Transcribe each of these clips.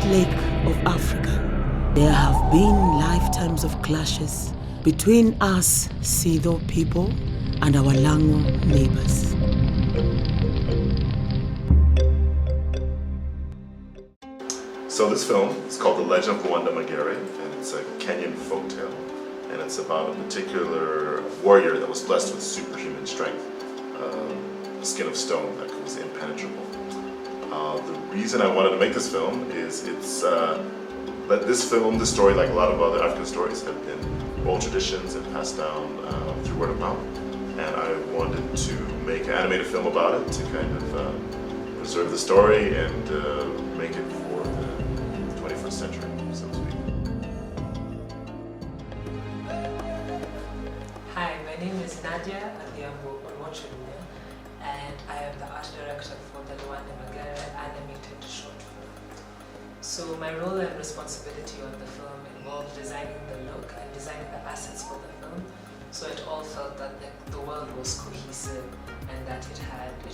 lake of Africa, there have been lifetimes of clashes between us Sido people and our Lango neighbors. So this film is called The Legend of Lwanda Magere, and it's a Kenyan folktale, and it's about a particular warrior that was blessed with superhuman strength, a skin of stone that was impenetrable. The reason I wanted to make this film is this story, like a lot of other African stories, have been oral traditions and passed down through word of mouth, and I wanted to make an animated film about it to kind of preserve the story and make it for the 21st century, so to speak. Hi, my name is Nadia Adhiambo, and I am the art director for the Lwanda Magere animated short film. So my role and responsibility on the film involved designing the look and designing the assets for the film, so it all felt that the world was cohesive and that it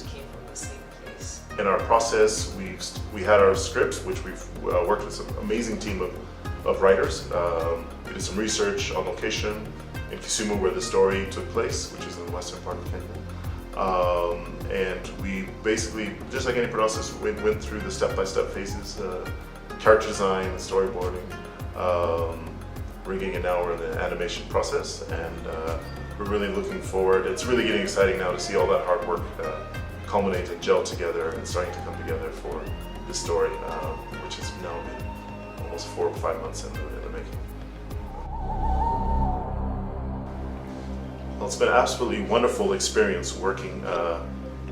came from the same place. In our process, we had our script, which we've worked with an amazing team of writers. We did some research on location in Kisumu, where the story took place, which is in the western part of Kenya. And we basically, just like any process, went through the step-by-step phases, character design, storyboarding, rigging, and now we're in the animation process, and we're really looking forward. It's really getting exciting now to see all that hard work culminate and gel together and starting to come together for this story, which has now been almost 4 or 5 months in the making. Well, it's been an absolutely wonderful experience working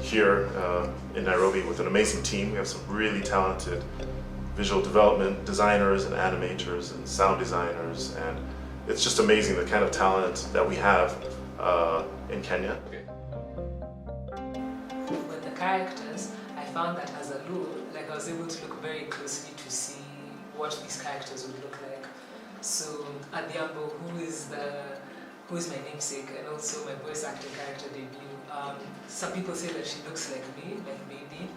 here in Nairobi with an amazing team. We have some really talented visual development designers and animators and sound designers, and it's just amazing the kind of talent that we have in Kenya. With the characters, I found that as a look, I was able to look very closely to see what these characters would look like. So Adhiambo, who is my namesake and also my voice acting character debut, some people say that she looks like me, like maybe,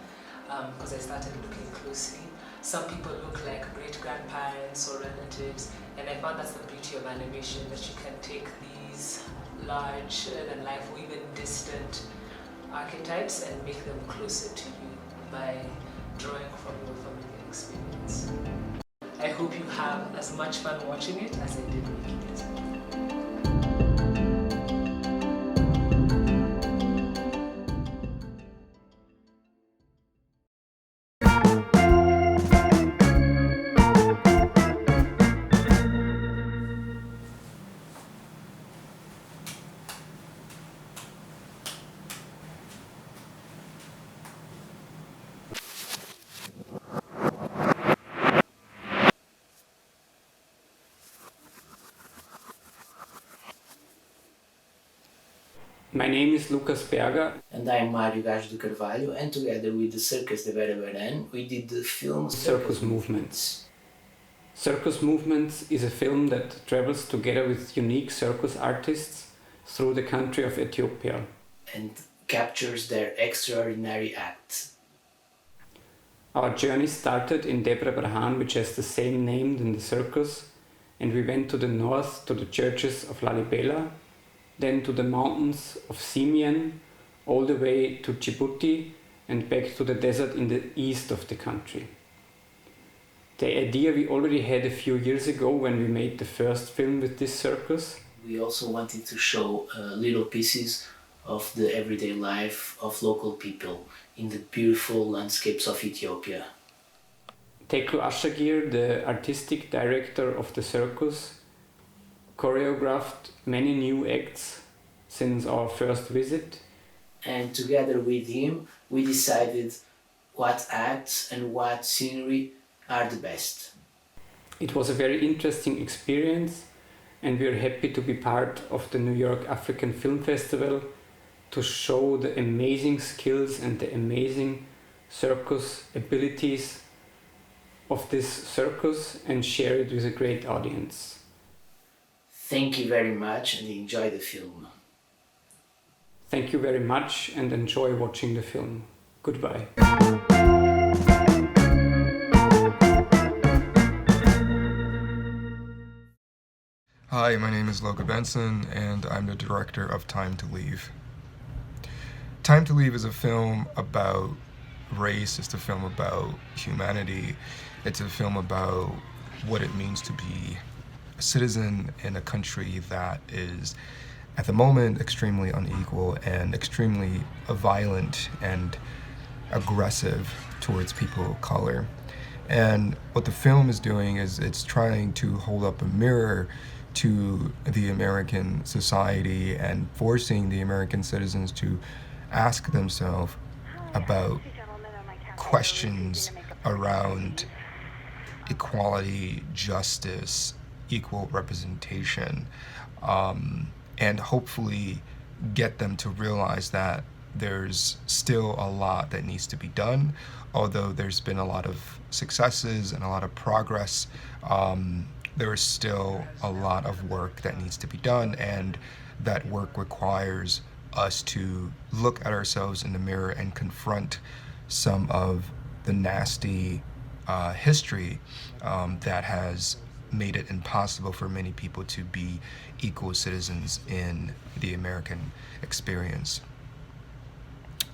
because I started looking closely. Some people look like great-grandparents or relatives, and I found that's the beauty of animation, that you can take these large-than-life or even distant archetypes and make them closer to you by drawing from your familiar experience. I hope you have as much fun watching it as I did making it. My name is Lukas Berger. And I'm Mário Gajo do Carvalho, and together with the Circus de Behnam, we did the film Circus Movements. Circus Movements is a film that travels together with unique circus artists through the country of Ethiopia. And captures their extraordinary acts. Our journey started in Debre Berhan, which has the same name in the circus, and we went to the north to the churches of Lalibela, then to the mountains of Simien, all the way to Djibouti and back to the desert in the east of the country. The idea we already had a few years ago when we made the first film with this circus. We also wanted to show little pieces of the everyday life of local people in the beautiful landscapes of Ethiopia. Teklu Ashagir, the artistic director of the circus, choreographed many new acts since our first visit. And together with him, we decided what acts and what scenery are the best. It was a very interesting experience, and we are happy to be part of the New York African Film Festival to show the amazing skills and the amazing circus abilities of this circus and share it with a great audience. Thank you very much and enjoy the film. Thank you very much and enjoy watching the film. Goodbye. Hi, my name is Léwuga Benson, and I'm the director of Time to Leave. Time to Leave is a film about race, it's a film about humanity, it's a film about what it means to be a citizen in a country that is, at the moment, extremely unequal and extremely violent and aggressive towards people of color. And what the film is doing is it's trying to hold up a mirror to the American society and forcing the American citizens to ask themselves about questions around equality, justice, equal representation, and hopefully get them to realize that there's still a lot that needs to be done. Although there's been a lot of successes and a lot of progress, there is still a lot of work that needs to be done, and that work requires us to look at ourselves in the mirror and confront some of the nasty history that has made it impossible for many people to be equal citizens in the American experience.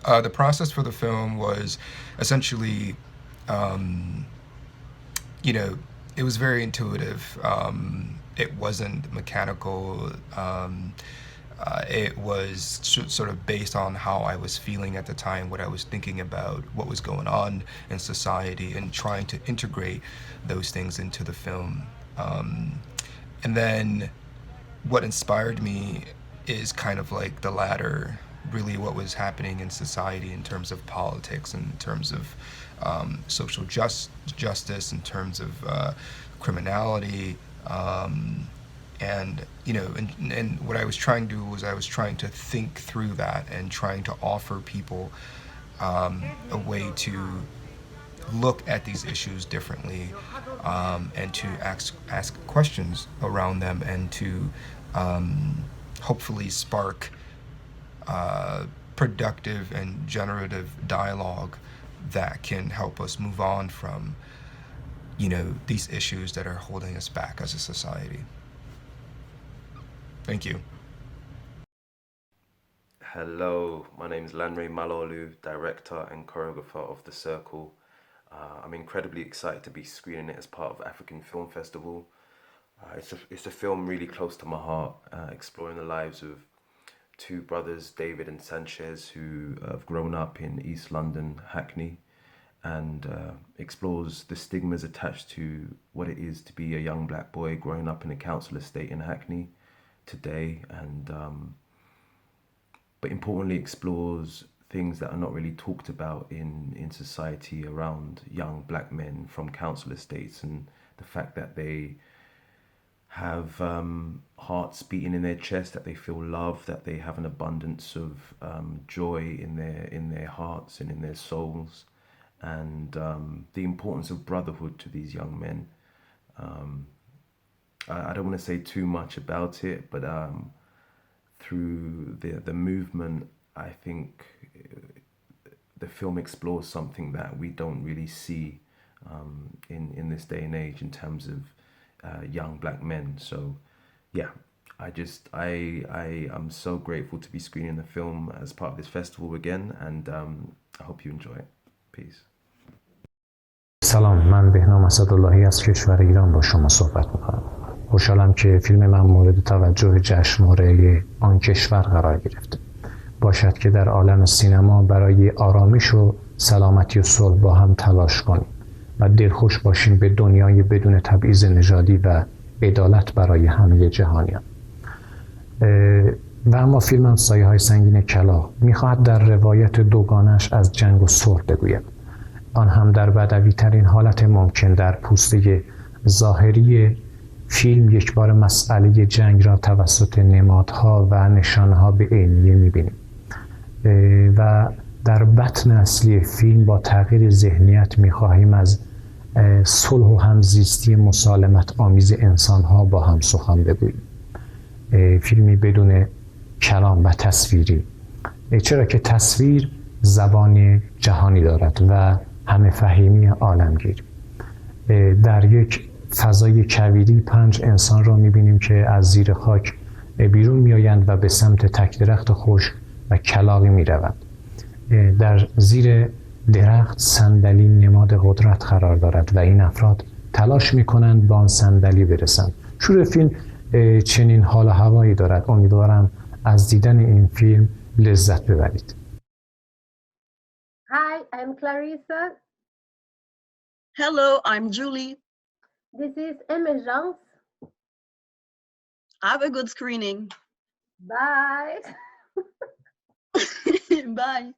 The process for the film was essentially, it was very intuitive. It wasn't mechanical. It was sort of based on how I was feeling at the time, what I was thinking about, what was going on in society, and trying to integrate those things into the film. And then what inspired me is kind of like the latter, really what was happening in society in terms of politics, in terms of social justice, in terms of criminality, and what I was trying to do was I was trying to think through that and trying to offer people a way to look at these issues differently, and to ask questions around them, and to hopefully spark productive and generative dialogue that can help us move on from, these issues that are holding us back as a society. Thank you. Hello, my name is Lanre Malaolu, director and choreographer of The Circle. I'm incredibly excited to be screening it as part of African Film Festival. It's a film really close to my heart, exploring the lives of two brothers, David and Sanchez, who have grown up in East London, Hackney, and explores the stigmas attached to what it is to be a young black boy growing up in a council estate in Hackney today, and but importantly explores things that are not really talked about in society around young black men from council estates, and the fact that they have hearts beating in their chest, that they feel love, that they have an abundance of joy in their hearts and in their souls, and the importance of brotherhood to these young men. I don't want to say too much about it, but through the movement, I think the film explores something that we don't really see in this day and age in terms of young black men. So yeah, I'm so grateful to be screening the film as part of this festival again, and I hope you enjoy it. Peace. سلام، من بهنام اسداللهی از کشور ایران با شما صحبت میکنم. خوشحالم که فیلم من مورد توجه جشنواره آن کشور قرار گرفته. باشد که در عالم سینما برای آرامش و سلامتی و صلح با هم تلاش کنیم و دلخوش باشیم به دنیای بدون تبعیض نژادی و عدالت برای همه جهانیان. و اما فیلمم سایه های سنگین کلاغ میخواهد در روایت دوگانش از جنگ و صلح بگوید، آن هم در بدوی ترین حالت ممکن. در پوسته ظاهری فیلم یک بار مسئله جنگ را توسط نمادها و نشانها به عینیه میبینیم و در بطن اصلی فیلم با تغییر ذهنیت میخواهیم از صلح و همزیستی مسالمت آمیز انسانها با هم سخن بگوییم. فیلمی بدون کلام و تصویری، چرا که تصویر زبان جهانی دارد و همه فهیمی عالمگیر. در یک فضای کویری 5 انسان را می‌بینیم که از زیر خاک بیرون می‌آیند و به سمت تک درخت خشک و کلاغی می‌روند. در زیر درخت صندلی نماد قدرت قرار دارد و این افراد تلاش می‌کنند به آن صندلی برسند. شروع فیلم چنین حال و هوایی دارد. امیدوارم از دیدن این فیلم لذت ببرید. Hi, I'm Clarissa. Hello, I'm Julie. This is Emergence. Have a good screening. Bye. Bye.